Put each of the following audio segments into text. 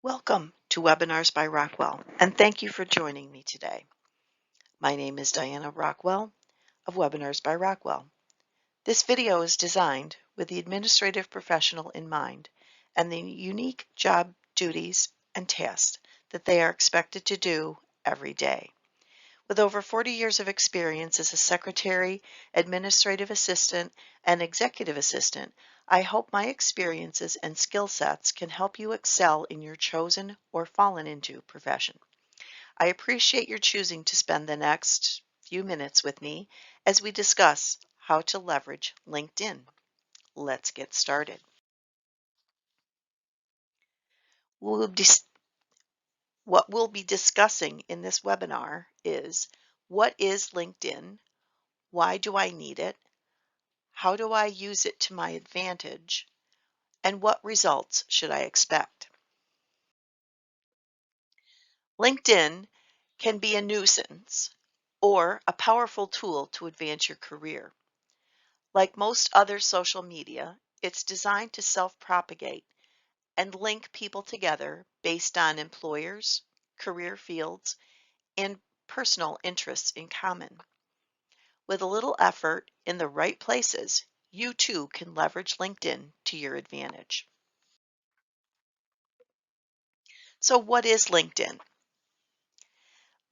Welcome to Webinars by Rockwell, and thank you for joining me today. My name is Diana Rockwell of Webinars by Rockwell. This video is designed with the administrative professional in mind and the unique job duties and tasks that they are expected to do every day. With over 40 years of experience as a secretary, administrative assistant, and executive assistant, I hope my experiences and skill sets can help you excel in your chosen or fallen into profession. I appreciate your choosing to spend the next few minutes with me as we discuss how to leverage LinkedIn. Let's get started. What we'll be discussing in this webinar is what is LinkedIn? Why do I need it? How do I use it to my advantage? And what results should I expect? LinkedIn can be a nuisance or a powerful tool to advance your career. Like most other social media, it's designed to self-propagate and link people together based on employers, career fields, and personal interests in common. With a little effort in the right places, you too can leverage LinkedIn to your advantage. So what is LinkedIn?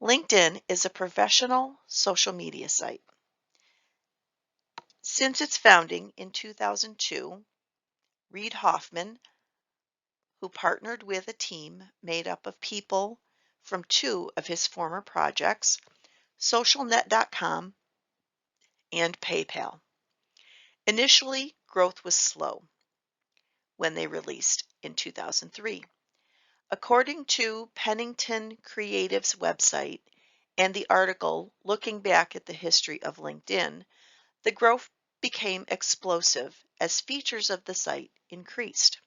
LinkedIn is a professional social media site. Since its founding in 2002, Reid Hoffman, who partnered with a team made up of people from two of his former projects, Socialnet.com and PayPal. Initially, growth was slow when they released in 2003. According to Pennington Creative's website and the article looking back at the history of LinkedIn, the growth became explosive as features of the site increased.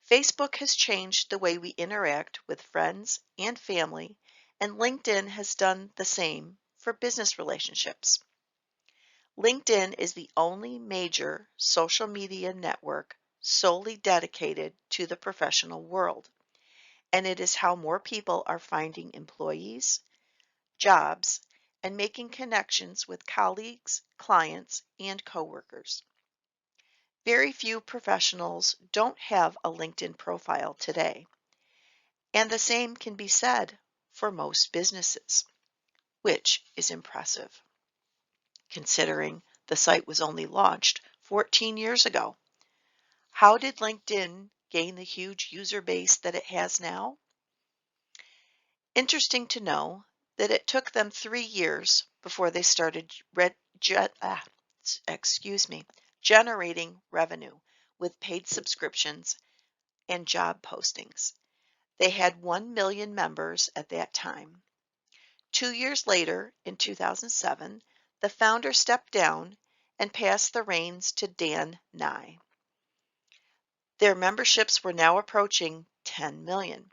Facebook has changed the way we interact with friends and family, and LinkedIn has done the same for business relationships. LinkedIn is the only major social media network solely dedicated to the professional world, and it is how more people are finding employees, jobs, and making connections with colleagues, clients, and coworkers. Very few professionals don't have a LinkedIn profile today, and the same can be said for most businesses, which is impressive, considering the site was only launched 14 years ago. How did LinkedIn gain the huge user base that it has now? Interesting to know that it took them 3 years before they started generating revenue with paid subscriptions and job postings. They had 1 million members at that time. 2 years later, in 2007, the founder stepped down and passed the reins to Dan Nye. Their memberships were now approaching 10 million.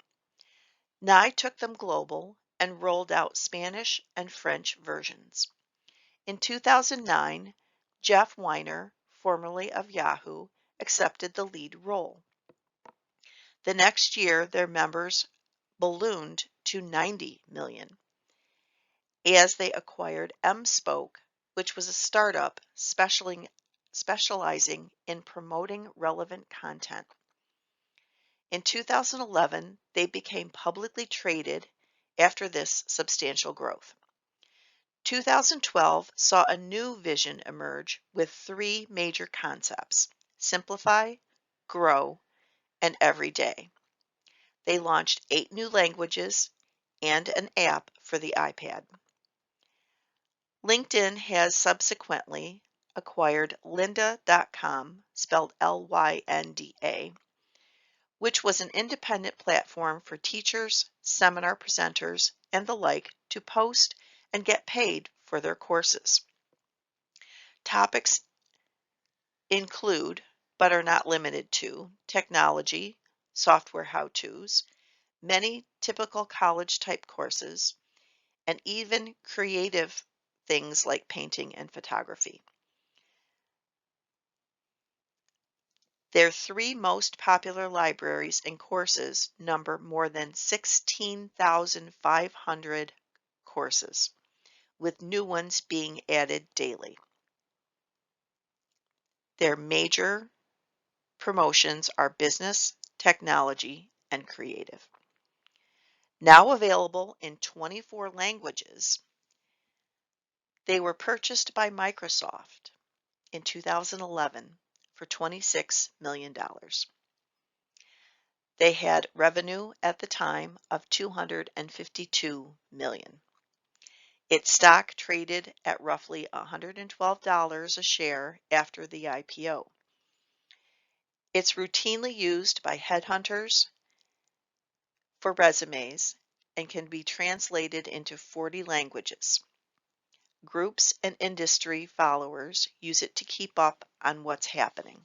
Nye took them global and rolled out Spanish and French versions. In 2009, Jeff Weiner, formerly of Yahoo, accepted the lead role. The next year, their members ballooned to 90 million as they acquired Mspoke, which was a startup specializing in promoting relevant content. In 2011, they became publicly traded after this substantial growth. 2012 saw a new vision emerge with 3 major concepts: simplify, grow, and everyday. They launched 8 new languages and an app for the iPad. LinkedIn has subsequently acquired lynda.com, spelled Lynda, which was an independent platform for teachers, seminar presenters, and the like to post and get paid for their courses. Topics include, but are not limited to, technology, software how-tos, many typical college-type courses, and even creative things like painting and photography. Their three most popular libraries and courses number more than 16,500 courses, with new ones being added daily. Their major promotions are business, technology, and creative. Now available in 24 languages, they were purchased by Microsoft in 2011 for $26 million. They had revenue at the time of $252 million. Its stock traded at roughly $112 a share after the IPO. It's routinely used by headhunters for resumes and can be translated into 40 languages. Groups and industry followers use it to keep up on what's happening.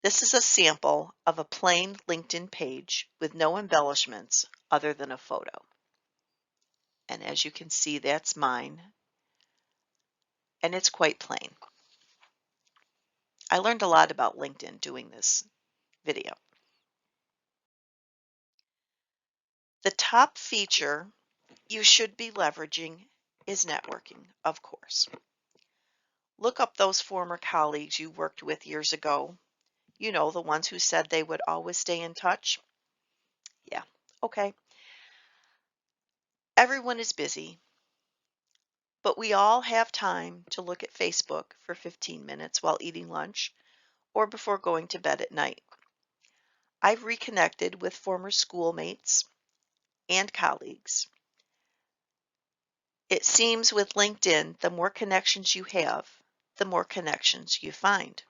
This is a sample of a plain LinkedIn page with no embellishments other than a photo. And as you can see, that's mine. And it's quite plain. I learned a lot about LinkedIn doing this video. The top feature you should be leveraging is networking, of course. Look up those former colleagues you worked with years ago. You know, the ones who said they would always stay in touch. Yeah, okay. Everyone is busy, but we all have time to look at Facebook for 15 minutes while eating lunch or before going to bed at night. I've reconnected with former schoolmates and colleagues. It seems with LinkedIn, the more connections you have, the more connections you find.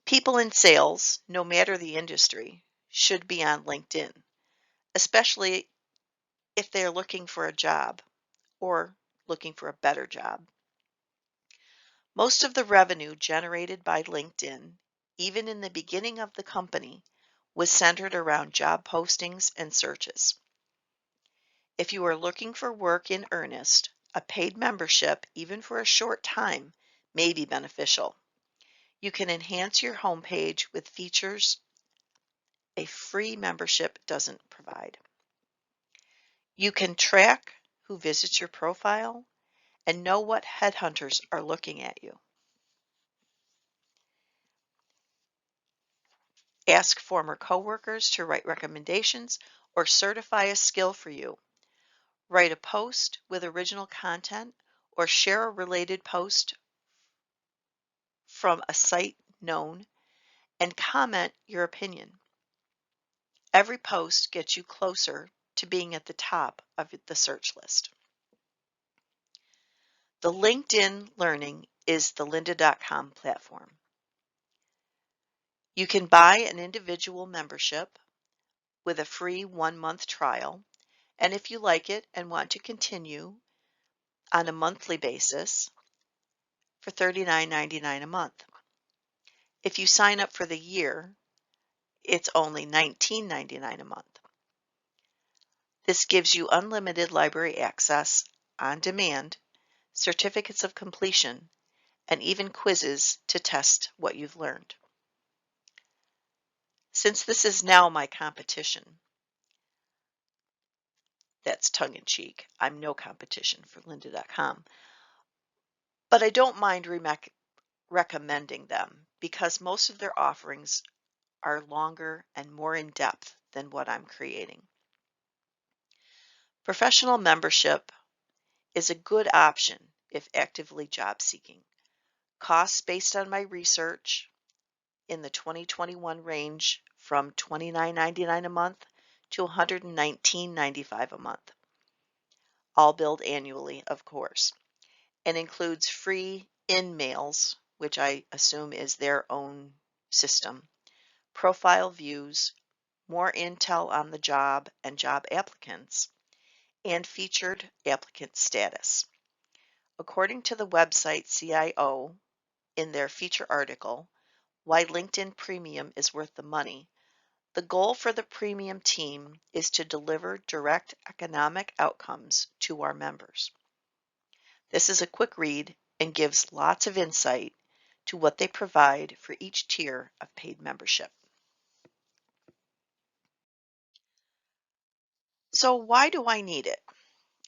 People in sales, no matter the industry, should be on LinkedIn, especially if they're looking for a job or looking for a better job. Most of the revenue generated by LinkedIn, even in the beginning of the company, was centered around job postings and searches. If you are looking for work in earnest, a paid membership, even for a short time, may be beneficial. You can enhance your homepage with features a free membership doesn't provide. You can track who visits your profile and know what headhunters are looking at you. Ask former coworkers to write recommendations or certify a skill for you. Write a post with original content or share a related post from a site known and comment your opinion. Every post gets you closer to being at the top of the search list. The LinkedIn Learning is the lynda.com platform. You can buy an individual membership with a free 1-month trial, and if you like it and want to continue on a monthly basis for $39.99 a month. If you sign up for the year, it's only $19.99 a month. This gives you unlimited library access on demand, certificates of completion, and even quizzes to test what you've learned. Since this is now my competition, that's tongue-in-cheek. I'm no competition for lynda.com. But I don't mind recommending them because most of their offerings are longer and more in-depth than what I'm creating. Professional membership is a good option if actively job seeking. Costs based on my research in the 2021 range from $29.99 a month to $119.95 a month, all billed annually, of course, and includes free InMails, which I assume is their own system, profile views, more intel on the job and job applicants, and featured applicant status. According to the website CIO, in their feature article, Why LinkedIn Premium is Worth the Money, the goal for the premium team is to deliver direct economic outcomes to our members. This is a quick read and gives lots of insight to what they provide for each tier of paid membership. So why do I need it?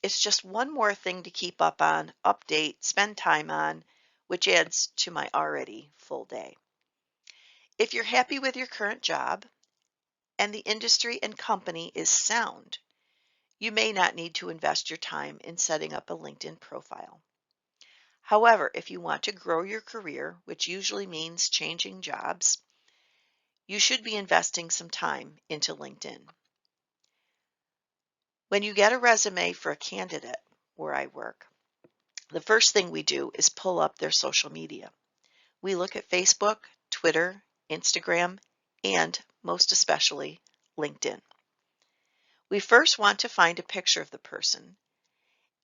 It's just one more thing to keep up on, update, spend time on, which adds to my already full day. If you're happy with your current job and the industry and company is sound, you may not need to invest your time in setting up a LinkedIn profile. However, if you want to grow your career, which usually means changing jobs, you should be investing some time into LinkedIn. When you get a resume for a candidate where I work, the first thing we do is pull up their social media. We look at Facebook, Twitter, Instagram, and most especially LinkedIn. We first want to find a picture of the person,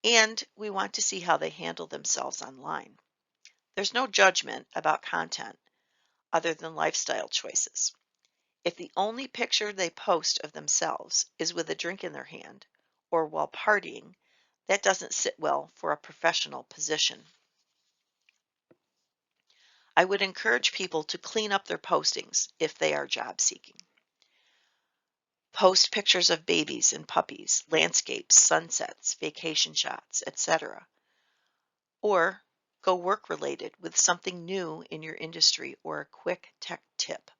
and we want to see how they handle themselves online. There's no judgment about content other than lifestyle choices. If the only picture they post of themselves is with a drink in their hand or while partying, that doesn't sit well for a professional position. I would encourage people to clean up their postings if they are job seeking. Post pictures of babies and puppies, landscapes, sunsets, vacation shots, etc. Or go work related with something new in your industry or a quick tech tip.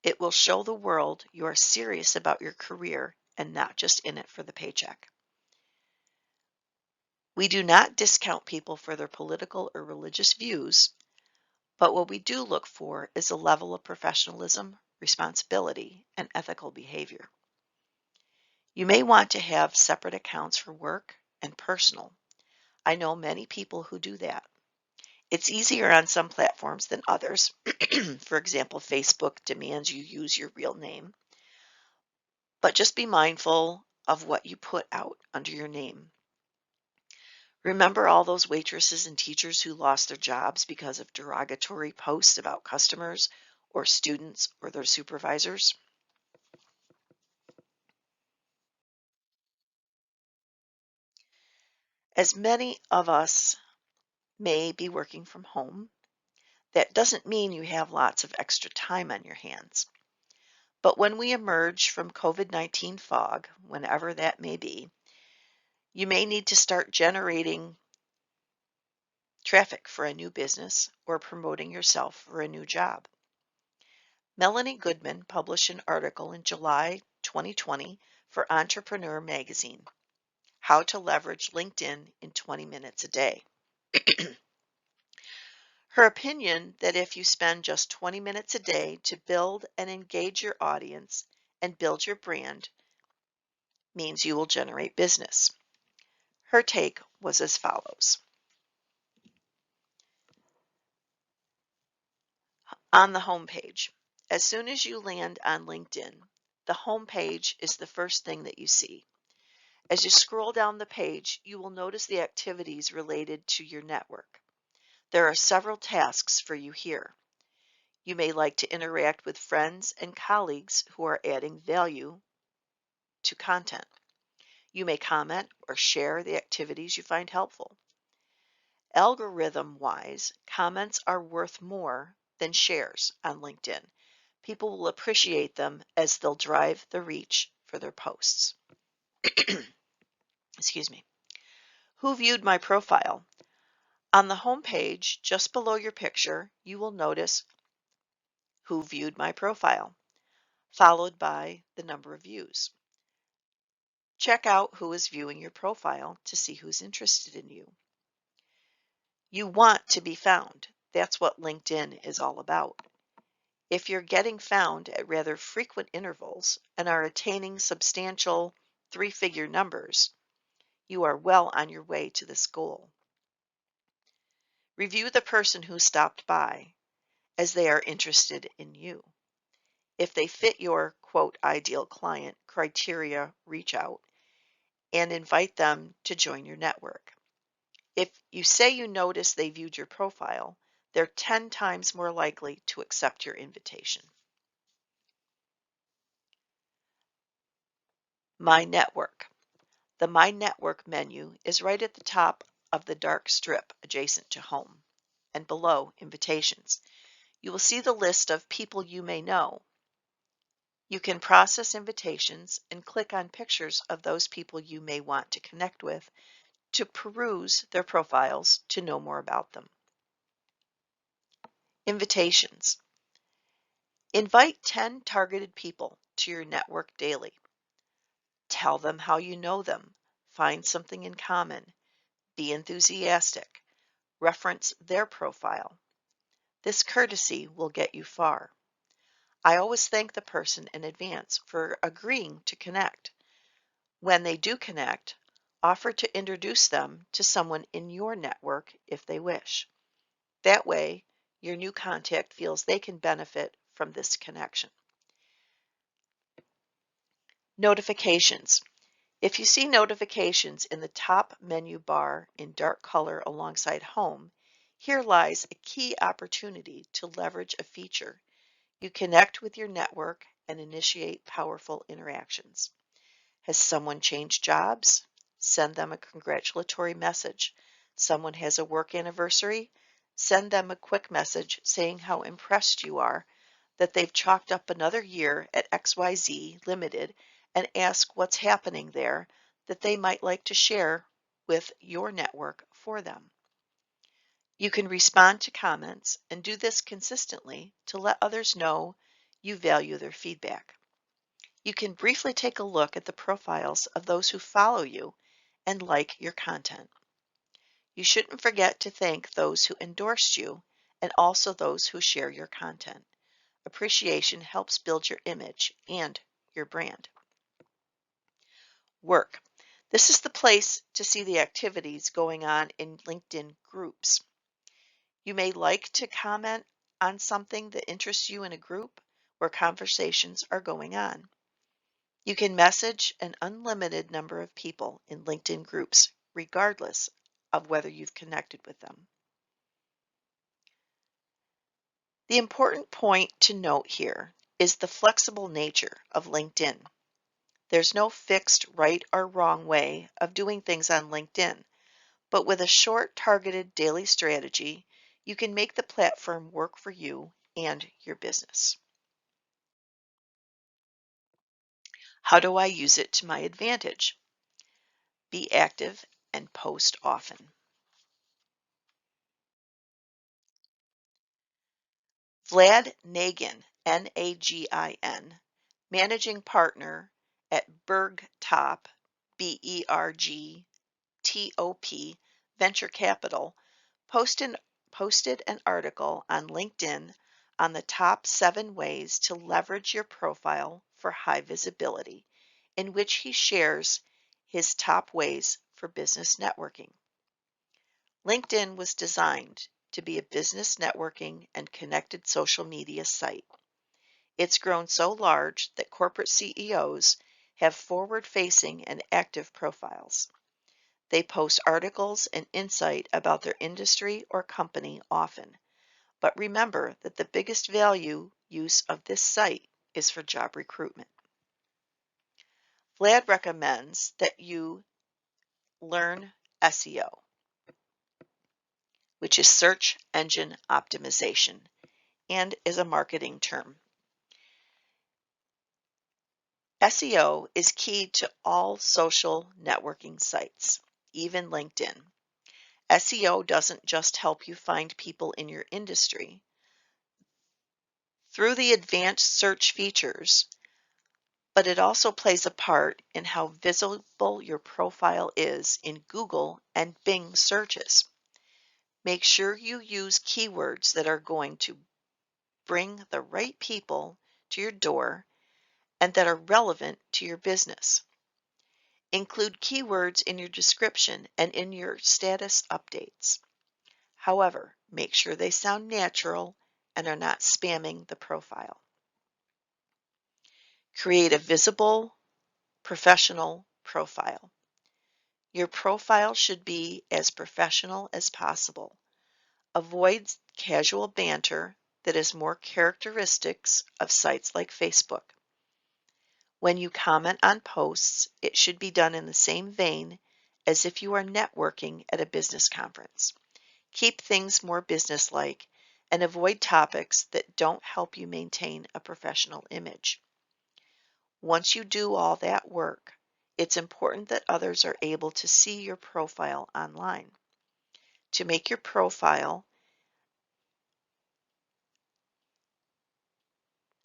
It will show the world you are serious about your career and not just in it for the paycheck. We do not discount people for their political or religious views, but what we do look for is a level of professionalism, responsibility, and ethical behavior. You may want to have separate accounts for work and personal. I know many people who do that. It's easier on some platforms than others. For example, Facebook demands you use your real name. But just be mindful of what you put out under your name. Remember all those waitresses and teachers who lost their jobs because of derogatory posts about customers or students or their supervisors? As many of us may be working from home, that doesn't mean you have lots of extra time on your hands. But when we emerge from COVID-19 fog, whenever that may be, you may need to start generating traffic for a new business or promoting yourself for a new job. Melanie Goodman published an article in July 2020 for Entrepreneur Magazine, How to Leverage LinkedIn in 20 Minutes a Day. Her opinion that if you spend just 20 minutes a day to build and engage your audience and build your brand means you will generate business. Her take was as follows. On the homepage, as soon as you land on LinkedIn, the homepage is the first thing that you see. As you scroll down the page, you will notice the activities related to your network. There are several tasks for you here. You may like to interact with friends and colleagues who are adding value to content. You may comment or share the activities you find helpful. Algorithm-wise, comments are worth more than shares on LinkedIn. People will appreciate them as they'll drive the reach for their posts. Excuse me. Who viewed my profile? On the home page, just below your picture, you will notice who viewed my profile, followed by the number of views. Check out who is viewing your profile to see who's interested in you. You want to be found. That's what LinkedIn is all about. If you're getting found at rather frequent intervals and are attaining substantial three-figure numbers, you are well on your way to this goal. Review the person who stopped by as they are interested in you. If they fit your, quote, ideal client criteria, reach out and invite them to join your network. If you say you notice they viewed your profile, they're 10 times more likely to accept your invitation. My Network. The My Network menu is right at the top of the dark strip adjacent to home, and below invitations. You will see the list of people you may know. You can process invitations and click on pictures of those people you may want to connect with to peruse their profiles to know more about them. Invitations. Invite 10 targeted people to your network daily. Tell them how you know them. Find something in common. Be enthusiastic. Reference their profile. This courtesy will get you far. I always thank the person in advance for agreeing to connect. When they do connect, offer to introduce them to someone in your network if they wish. That way, your new contact feels they can benefit from this connection. Notifications. If you see notifications in the top menu bar in dark color alongside Home, here lies a key opportunity to leverage a feature. You connect with your network and initiate powerful interactions. Has someone changed jobs? Send them a congratulatory message. Someone has a work anniversary? Send them a quick message saying how impressed you are that they've chalked up another year at XYZ Limited, and ask what's happening there that they might like to share with your network for them. You can respond to comments and do this consistently to let others know you value their feedback. You can briefly take a look at the profiles of those who follow you and like your content. You shouldn't forget to thank those who endorsed you and also those who share your content. Appreciation helps build your image and your brand. Work. This is the place to see the activities going on in LinkedIn groups. You may like to comment on something that interests you in a group where conversations are going on. You can message an unlimited number of people in LinkedIn groups, regardless of whether you've connected with them. The important point to note here is the flexible nature of LinkedIn. There's no fixed right or wrong way of doing things on LinkedIn, but with a short, targeted daily strategy, you can make the platform work for you and your business. How do I use it to my advantage? Be active and post often. Vlad Nagin, N-A-G-I-N, managing partner at Bergtop, B-E-R-G-T-O-P, Venture Capital, posted an article on LinkedIn on the top 7 ways to leverage your profile for high visibility, in which he shares his top ways for business networking. LinkedIn was designed to be a business networking and connected social media site. It's grown so large that corporate CEOs have forward-facing and active profiles. They post articles and insight about their industry or company often. But remember that the biggest value use of this site is for job recruitment. Vlad recommends that you learn SEO, which is search engine optimization, and is a marketing term. SEO is key to all social networking sites, even LinkedIn. SEO doesn't just help you find people in your industry. Through the advanced search features, but it also plays a part in how visible your profile is in Google and Bing searches. Make sure you use keywords that are going to bring the right people to your door and that are relevant to your business. Include keywords in your description and in your status updates. However, make sure they sound natural and are not spamming the profile. Create a visible, professional profile. Your profile should be as professional as possible. Avoid casual banter that is more characteristics of sites like Facebook. When you comment on posts, it should be done in the same vein as if you are networking at a business conference. Keep things more businesslike and avoid topics that don't help you maintain a professional image. Once you do all that work, it's important that others are able to see your profile online. To make your profile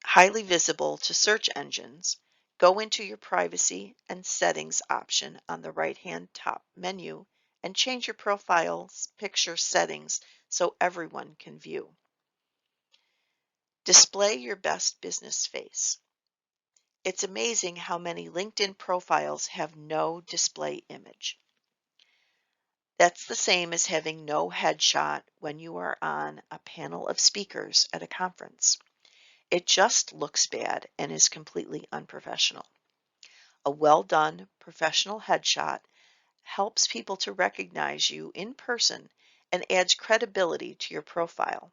highly visible to search engines, go into your Privacy and Settings option on the right-hand top menu and change your profile's picture settings so everyone can view. Display your best business face. It's amazing how many LinkedIn profiles have no display image. That's the same as having no headshot when you are on a panel of speakers at a conference. It just looks bad and is completely unprofessional. A well-done professional headshot helps people to recognize you in person and adds credibility to your profile.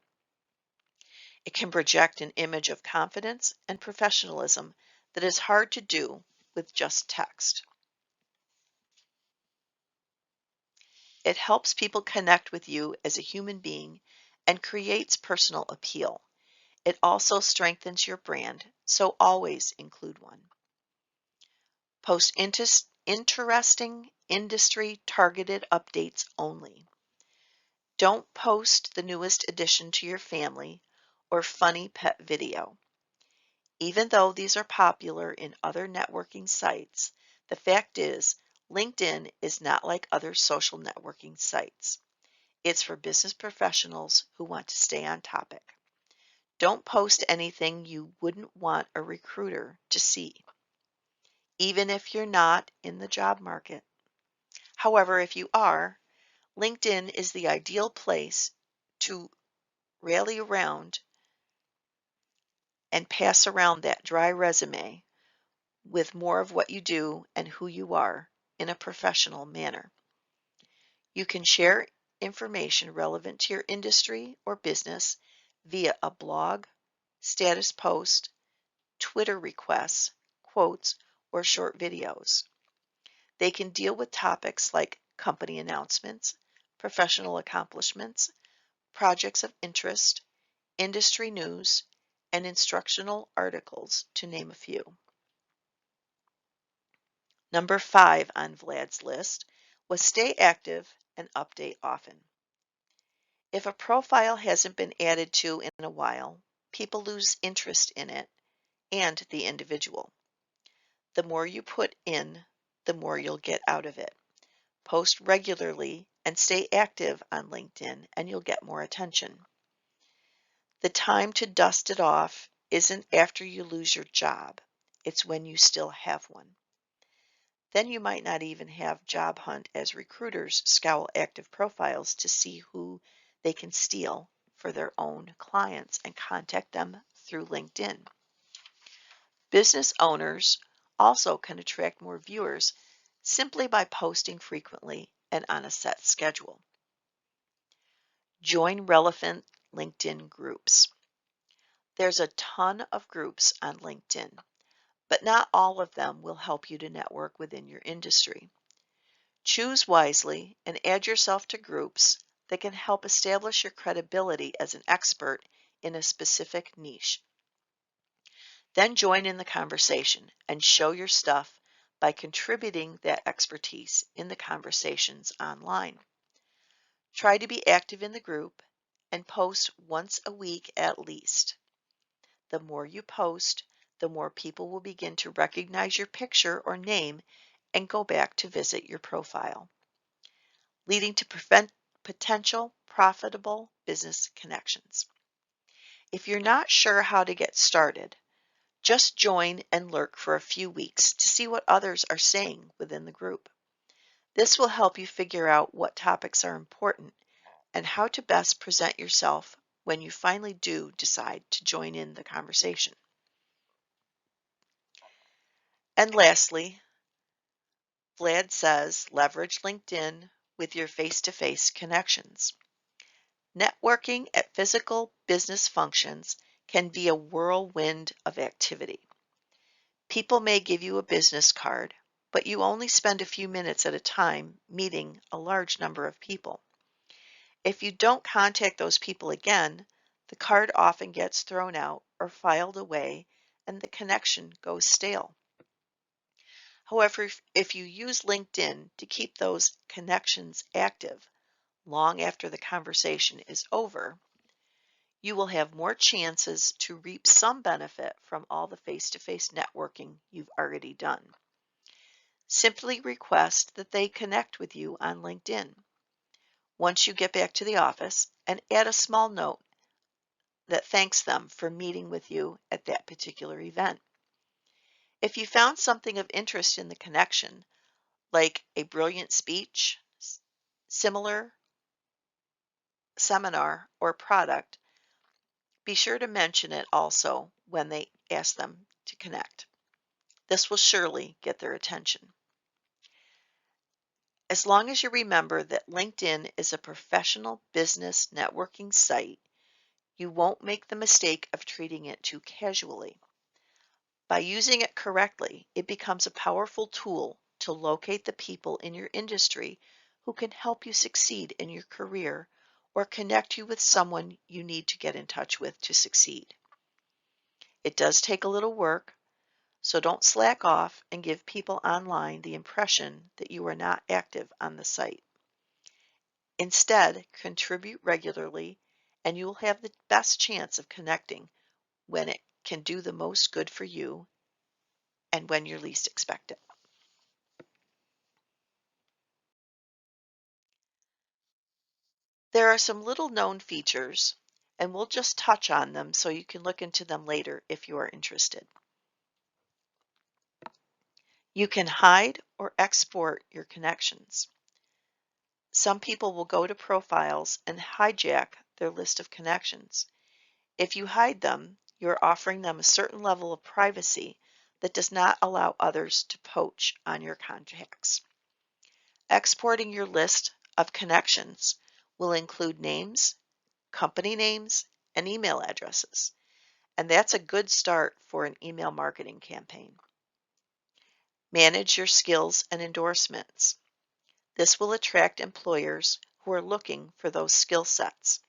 It can project an image of confidence and professionalism that is hard to do with just text. It helps people connect with you as a human being and creates personal appeal. It also strengthens your brand, so always include one. Post interesting industry-targeted updates only. Don't post the newest addition to your family or funny pet video. Even though these are popular in other networking sites, the fact is LinkedIn is not like other social networking sites. It's for business professionals who want to stay on topic. Don't post anything you wouldn't want a recruiter to see, even if you're not in the job market. However, if you are, LinkedIn is the ideal place to rally around and pass around that dry resume with more of what you do and who you are in a professional manner. You can share information relevant to your industry or business via a blog, status post, Twitter requests, quotes, or short videos. They can deal with topics like company announcements, professional accomplishments, projects of interest, industry news, and instructional articles, to name a few. Number 5 on Vlad's list was stay active and update often. If a profile hasn't been added to in a while, people lose interest in it and the individual. The more you put in, the more you'll get out of it. Post regularly and stay active on LinkedIn and you'll get more attention. The time to dust it off isn't after you lose your job. It's when you still have one. Then you might not even have Job Hunt as recruiters scour active profiles to see who they can steal for their own clients and contact them through LinkedIn. Business owners also can attract more viewers simply by posting frequently and on a set schedule. Join relevant LinkedIn groups. There's a ton of groups on LinkedIn, but not all of them will help you to network within your industry. Choose wisely and add yourself to groups that can help establish your credibility as an expert in a specific niche. Then join in the conversation and show your stuff by contributing that expertise in the conversations online. Try to be active in the group and post once a week at least. The more you post, the more people will begin to recognize your picture or name and go back to visit your profile, leading to potential profitable business connections. If you're not sure how to get started, just join and lurk for a few weeks to see what others are saying within the group. This will help you figure out what topics are important and how to best present yourself when you finally do decide to join in the conversation. And lastly, Vlad says leverage LinkedIn with your face-to-face connections. Networking at physical business functions can be a whirlwind of activity. People may give you a business card, but you only spend a few minutes at a time meeting a large number of people. If you don't contact those people again, the card often gets thrown out or filed away and the connection goes stale. However, if you use LinkedIn to keep those connections active long after the conversation is over, you will have more chances to reap some benefit from all the face-to-face networking you've already done. Simply request that they connect with you on LinkedIn once you get back to the office and add a small note that thanks them for meeting with you at that particular event. If you found something of interest in the connection, like a brilliant speech, similar seminar, or product, be sure to mention it also when they ask them to connect. This will surely get their attention. As long as you remember that LinkedIn is a professional business networking site, you won't make the mistake of treating it too casually. By using it correctly, it becomes a powerful tool to locate the people in your industry who can help you succeed in your career or connect you with someone you need to get in touch with to succeed. It does take a little work, so don't slack off and give people online the impression that you are not active on the site. Instead, contribute regularly and you will have the best chance of connecting when it can do the most good for you and when you least expect it. There are some little known features, and we'll just touch on them so you can look into them later if you are interested. You can hide or export your connections. Some people will go to profiles and hijack their list of connections. If you hide them, you're offering them a certain level of privacy that does not allow others to poach on your contacts. Exporting your list of connections will include names, company names, and email addresses. And that's a good start for an email marketing campaign. Manage your skills and endorsements. This will attract employers who are looking for those skill sets.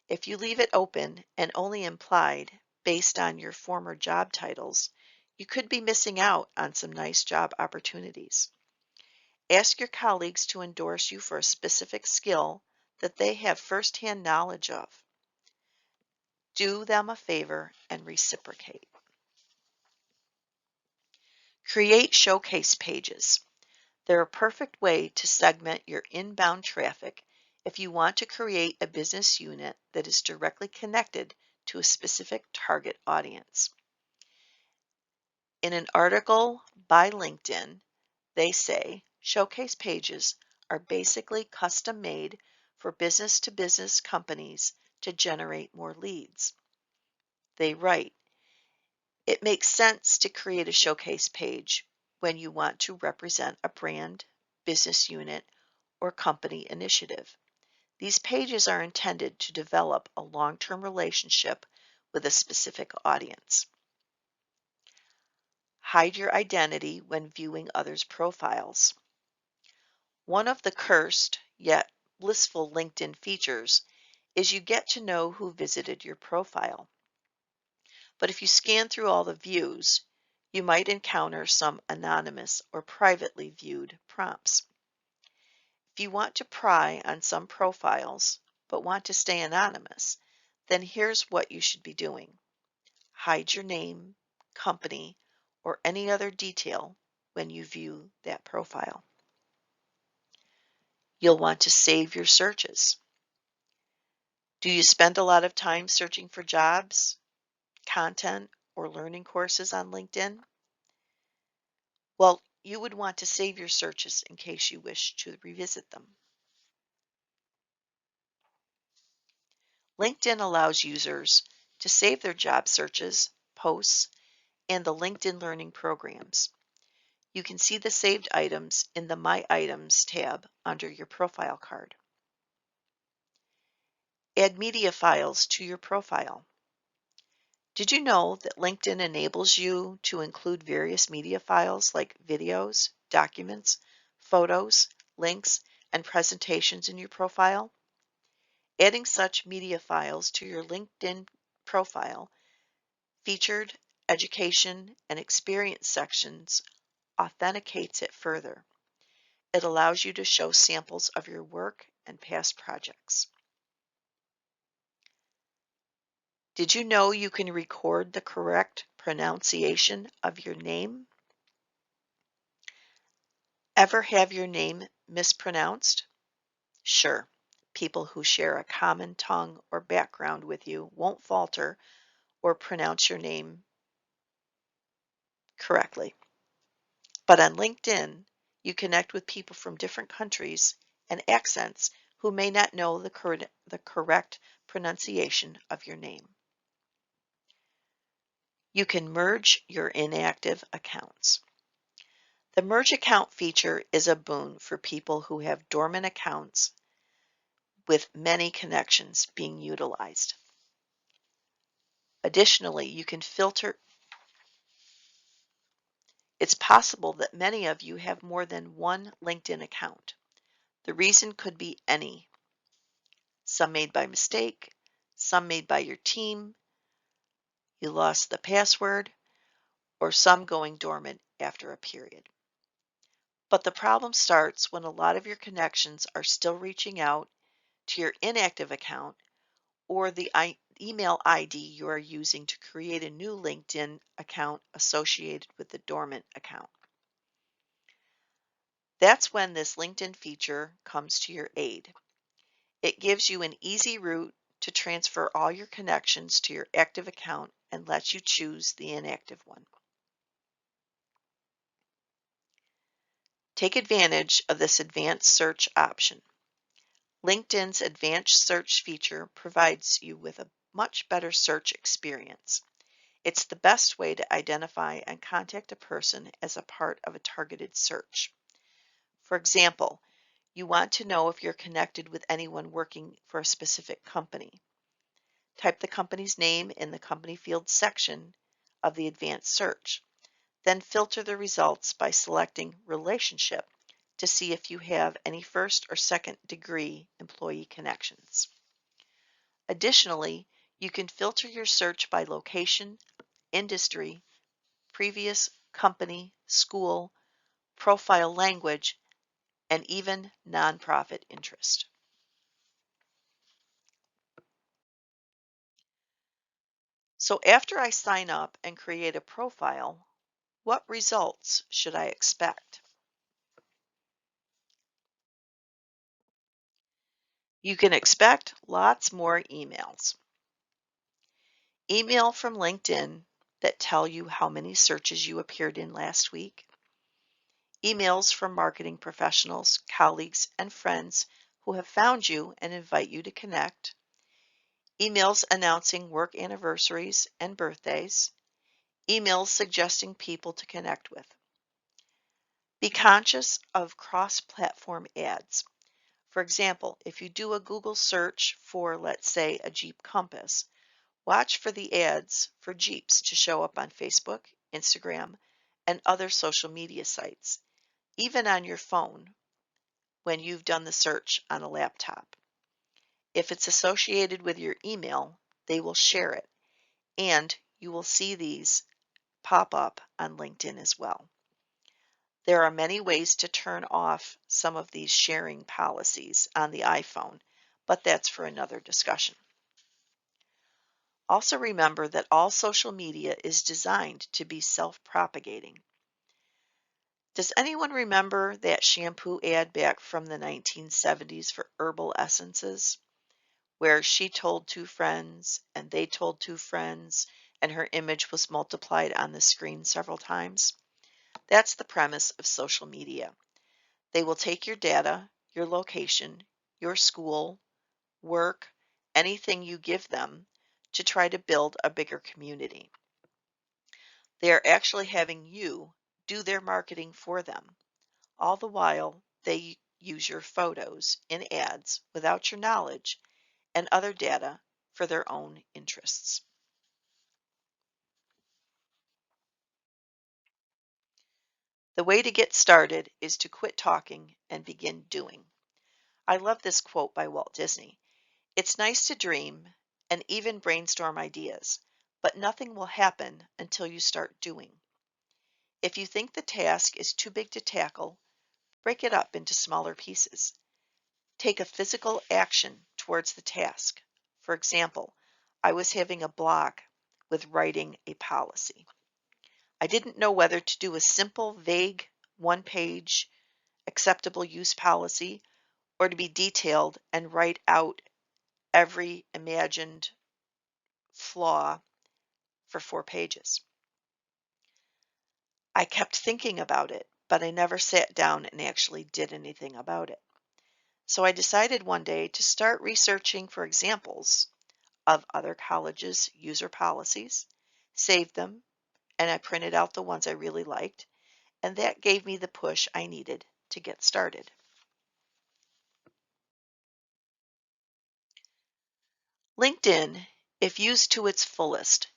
If you leave it open and only implied based on your former job titles, you could be missing out on some nice job opportunities. Ask your colleagues to endorse you for a specific skill that they have firsthand knowledge of. Do them a favor and reciprocate. Create showcase pages. They're a perfect way to segment your inbound traffic if you want to create a business unit that is directly connected to a specific target audience. In an article by LinkedIn, they say showcase pages are basically custom made for business-to-business companies to generate more leads. They write, it makes sense to create a showcase page when you want to represent a brand, business unit, or company initiative. These pages are intended to develop a long-term relationship with a specific audience. Hide your identity when viewing others' profiles. One of the cursed yet blissful LinkedIn features is you get to know who visited your profile. But if you scan through all the views, you might encounter some anonymous or privately viewed prompts. If you want to pry on some profiles but want to stay anonymous, then here's what you should be doing. Hide your name, company, or any other detail when you view that profile. You'll want to save your searches. Do you spend a lot of time searching for jobs, content, or learning courses on LinkedIn? Well, you would want to save your searches in case you wish to revisit them. LinkedIn allows users to save their job searches, posts, and the LinkedIn Learning programs. You can see the saved items in the My Items tab under your profile card. Add media files to your profile. Did you know that LinkedIn enables you to include various media files like videos, documents, photos, links, and presentations in your profile? Adding such media files to your LinkedIn profile, featured, education, and experience sections authenticates it further. It allows you to show samples of your work and past projects. Did you know you can record the correct pronunciation of your name? Ever have your name mispronounced? Sure, people who share a common tongue or background with you won't falter or pronounce your name correctly. But on LinkedIn, you connect with people from different countries and accents who may not know the correct pronunciation of your name. You can merge your inactive accounts. The Merge Account feature is a boon for people who have dormant accounts with many connections being utilized. Additionally, you can filter. It's possible that many of you have more than one LinkedIn account. The reason could be any. Some made by mistake, some made by your team, you lost the password, or some going dormant after a period. But the problem starts when a lot of your connections are still reaching out to your inactive account or the email ID you are using to create a new LinkedIn account associated with the dormant account. That's when this LinkedIn feature comes to your aid. It gives you an easy route to transfer all your connections to your active account and lets you choose the inactive one. Take advantage of this advanced search option. LinkedIn's advanced search feature provides you with a much better search experience. It's the best way to identify and contact a person as a part of a targeted search. For example, you want to know if you're connected with anyone working for a specific company. Type the company's name in the company field section of the advanced search. Then filter the results by selecting relationship to see if you have any first or second degree employee connections. Additionally, you can filter your search by location, industry, previous company, school, profile language, and even nonprofit interest. So after I sign up and create a profile, what results should I expect? You can expect lots more emails. Email from LinkedIn that tell you how many searches you appeared in last week. Emails from marketing professionals, colleagues, and friends who have found you and invite you to connect. Emails announcing work anniversaries and birthdays. Emails suggesting people to connect with. Be conscious of cross-platform ads. For example, if you do a Google search for, let's say, a Jeep Compass, watch for the ads for Jeeps to show up on Facebook, Instagram, and other social media sites, even on your phone when you've done the search on a laptop. If it's associated with your email, they will share it, and you will see these pop up on LinkedIn as well. There are many ways to turn off some of these sharing policies on the iPhone, but that's for another discussion. Also remember that all social media is designed to be self-propagating. Does anyone remember that shampoo ad back from the 1970s for herbal essences, where she told two friends and they told two friends and her image was multiplied on the screen several times? That's the premise of social media. They will take your data, your location, your school, work, anything you give them to try to build a bigger community. They are actually having you do their marketing for them. All the while, they use your photos in ads without your knowledge and other data for their own interests. The way to get started is to quit talking and begin doing. I love this quote by Walt Disney. It's nice to dream and even brainstorm ideas, but nothing will happen until you start doing. If you think the task is too big to tackle, break it up into smaller pieces. Take a physical action towards the task. For example, I was having a block with writing a policy. I didn't know whether to do a simple, vague, one-page acceptable use policy or to be detailed and write out every imagined flaw for 4 pages. I kept thinking about it, but I never sat down and actually did anything about it. So I decided one day to start researching for examples of other colleges' user policies, saved them, and I printed out the ones I really liked, and that gave me the push I needed to get started. LinkedIn, if used to its fullest,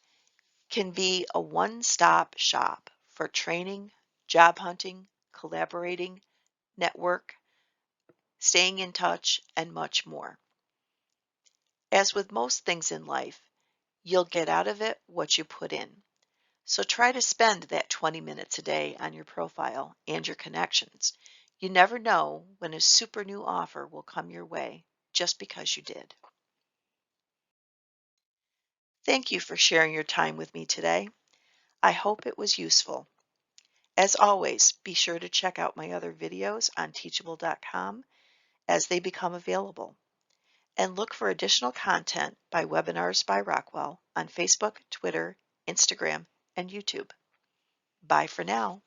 can be a one-stop shop for training, job hunting, collaborating, network, staying in touch, and much more. As with most things in life, you'll get out of it what you put in. So try to spend that 20 minutes a day on your profile and your connections. You never know when a super new offer will come your way just because you did. Thank you for sharing your time with me today. I hope it was useful. As always, be sure to check out my other videos on teachable.com as they become available. And look for additional content by Webinars by Rockwell on Facebook, Twitter, Instagram, and YouTube. Bye for now.